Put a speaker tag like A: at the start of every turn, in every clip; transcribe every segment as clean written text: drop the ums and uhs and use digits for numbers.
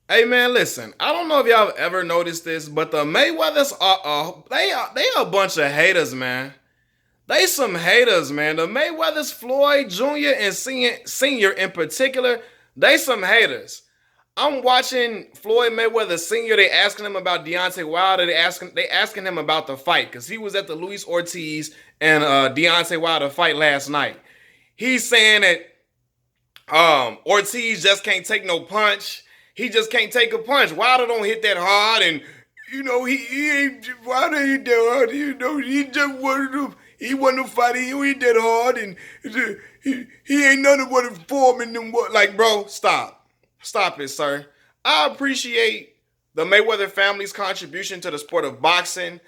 A: Hey man, listen. I don't know if y'all have ever noticed this, but the Mayweathers are a bunch of haters, man. They some haters, man. The Mayweathers, Floyd Jr. and Senior in particular, they some haters. I'm watching Floyd Mayweather Sr. They asking him about Deontay Wilder. They asking him about the fight because he was at the Luis Ortiz and Deontay Wilder fight last night. He's saying that Ortiz just can't take no punch. He just can't take a punch. Wilder don't hit that hard, and he ain't Wilder ain't that hard. He just wanted to fight. He ain't that hard, and he ain't none of what is forming them. What like, bro? Stop it, sir. I appreciate the Mayweather family's contribution to the sport of boxing.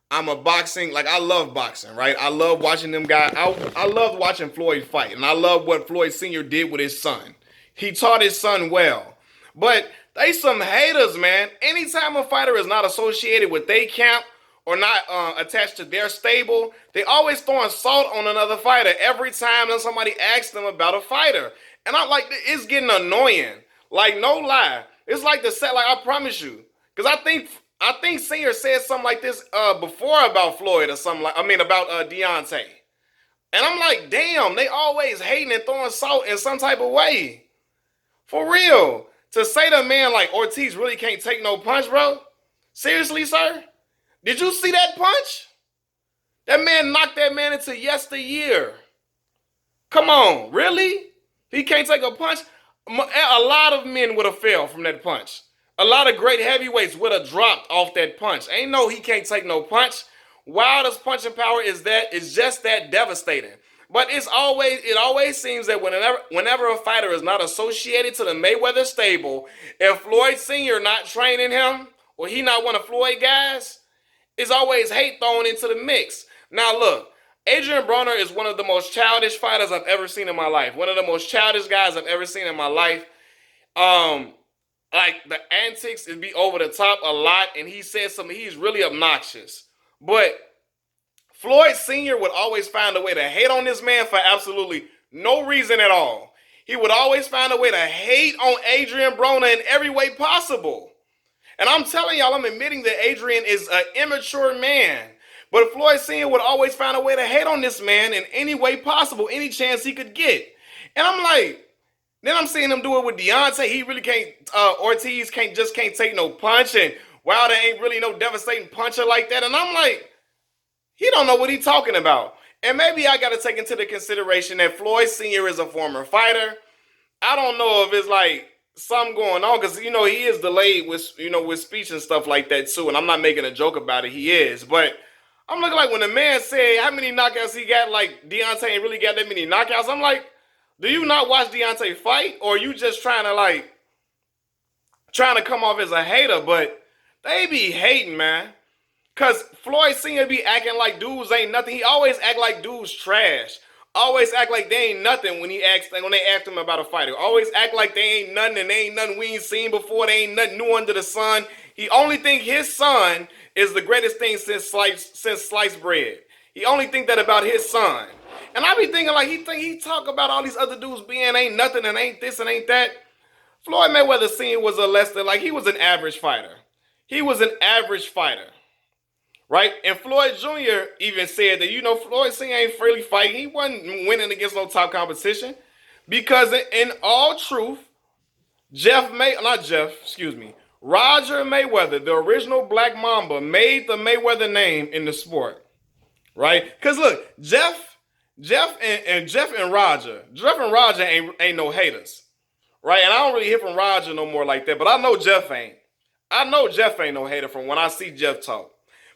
A: I'm a boxing like I love boxing, right? I love watching them guys. I love watching Floyd fight, and I love what Floyd Senior did with his son. He taught his son well, but they some haters, man. Anytime a fighter is not associated with their camp or not attached to their stable, they always throwing salt on another fighter every time that somebody asks them about a fighter, and I'm like, it's getting annoying. Like no lie, it's like the set. Like I promise you, because I think Senior said something like this before about Floyd or something like I mean about Deontay. And I'm like, damn, they always hating and throwing salt in some type of way. For real. To say to a man like Ortiz really can't take no punch, bro? Seriously, sir? Did you see that punch? That man knocked that man into yesteryear. Come on, really? He can't take a punch? A lot of men would have failed from that punch. A lot of great heavyweights would have dropped off that punch. Ain't no he can't take no punch. Wilder's punching power is just that devastating. But it always seems that whenever a fighter is not associated to the Mayweather stable, if Floyd Sr. not training him or he not one of Floyd guys, it's always hate thrown into the mix. Now look, Adrian Broner is one of the most childish fighters I've ever seen in my life. One of the most childish guys I've ever seen in my life. Um, like the antics is be over the top a lot, and he says something. He's really obnoxious. But Floyd Sr. would always find a way to hate on this man for absolutely no reason at all. He would always find a way to hate on Adrian Broner in every way possible. And I'm telling y'all, I'm admitting that Adrian is an immature man. But Floyd Sr. would always find a way to hate on this man in any way possible, any chance he could get. And I'm like, then I'm seeing him do it with Deontay. He really can't. Ortiz can't take no punch, and Wilder ain't really no devastating puncher like that. And I'm like, he don't know what he's talking about. And maybe I got to take into the consideration that Floyd Senior is a former fighter. I don't know if it's like something going on because he is delayed with speech and stuff like that too. And I'm not making a joke about it. He is, but I'm looking like when the man said how many knockouts he got, like Deontay ain't really got that many knockouts. I'm like, do you not watch Deontay fight, or are you just trying to come off as a hater? But they be hating, man. Cause Floyd Senior be acting like dudes ain't nothing. He always act like dudes trash. Always act like they ain't nothing when they ask him about a fighter. Always act like they ain't nothing and they ain't nothing we ain't seen before. They ain't nothing new under the sun. He only think his son is the greatest thing since sliced bread. He only think that about his son. And I be thinking like he talk about all these other dudes being ain't nothing and ain't this and ain't that. Floyd Mayweather Sr. was a less than he was an average fighter. He was an average fighter. Right? And Floyd Jr. even said that, Floyd Sr. ain't freely fighting. He wasn't winning against no top competition. Because in all truth, Roger Mayweather, the original Black Mamba, made the Mayweather name in the sport. Right? Because look, Jeff and Roger ain't no haters. Right? And I don't really hear from Roger no more like that. But I know Jeff ain't. I know Jeff ain't no hater from when I see Jeff talk.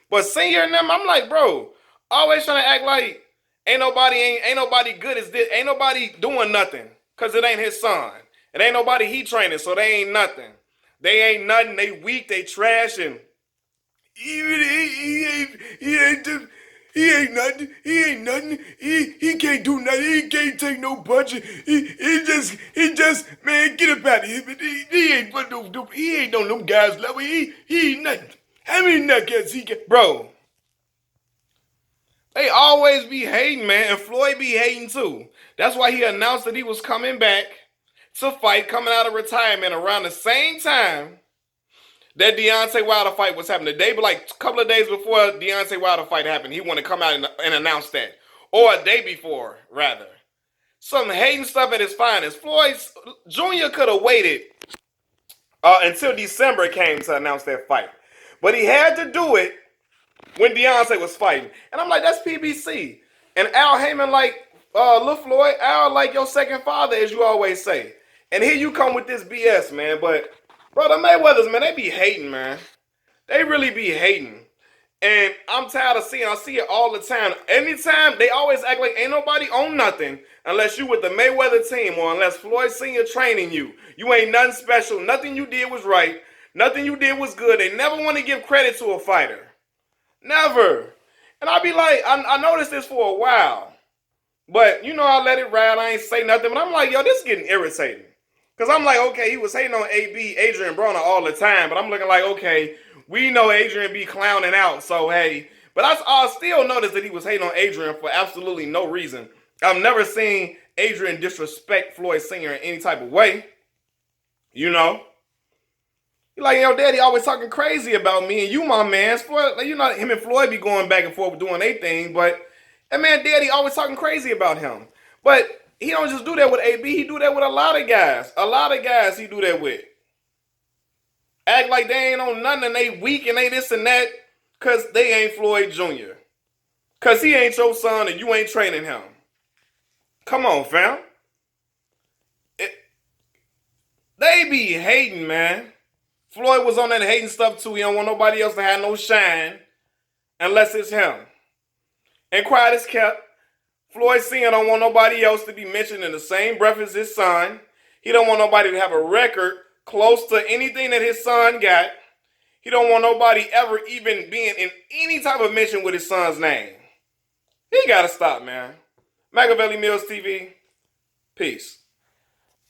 A: But Senior and them, I'm like, bro, always trying to act like ain't nobody good as this. Ain't nobody doing nothing. Cause it ain't his son. It ain't nobody he training, so they ain't nothing. They ain't nothing, they weak, they trash, and he ain't nothing. He ain't nothing. He can't do nothing. He can't take no punch. He just man, get up out of here. He ain't but no he ain't on them guys level. He ain't nothing. How many knockouts he get? Bro, they always be hating, man. And Floyd be hating too. That's why he announced that he was coming back to fight coming out of retirement around the same time that Deontay Wilder fight was happening. The day, but like a couple of days before Deontay Wilder fight happened, he wanted to come out and announce that. Or a day before, rather. Some hating stuff at his finest. Floyd Jr. could have waited until December came to announce that fight. But he had to do it when Deontay was fighting. And I'm like, that's PBC. And Al Heyman like, look, Floyd, Al like your second father, as you always say. And here you come with this BS, man. But, brother, Mayweathers, man, they be hating, man. They really be hating. And I'm tired of seeing, I see it all the time. Anytime, they always act like ain't nobody on nothing unless you with the Mayweather team or unless Floyd Sr. training you. You ain't nothing special. Nothing you did was right. Nothing you did was good. They never want to give credit to a fighter. Never. And I'll be like, I noticed this for a while. But, you know, I let it ride. I ain't say nothing. But I'm like, yo, this is getting irritating. Because I'm like, okay, he was hating on AB, Adrian Broner all the time. But I'm looking like, okay, we know Adrian be clowning out. So, hey. But I still noticed that he was hating on Adrian for absolutely no reason. I've never seen Adrian disrespect Floyd Sr. in any type of way. You know? Like, yo, daddy always talking crazy about me and you, my man. Floyd, like, you know, him and Floyd be going back and forth doing their thing, but that man, daddy always talking crazy about him. But he don't just do that with AB. He do that with a lot of guys. A lot of guys he do that with. Act like they ain't on nothing and they weak and they this and that because they ain't Floyd Jr. Because he ain't your son and you ain't training him. Come on, fam. They be hating, man. Floyd was on that hating stuff too. He don't want nobody else to have no shine unless it's him. And quiet as kept. Floyd Sr. don't want nobody else to be mentioned in the same breath as his son. He don't want nobody to have a record close to anything that his son got. He don't want nobody ever even being in any type of mention with his son's name. He gotta stop, man. Machiavelli Mills TV. Peace.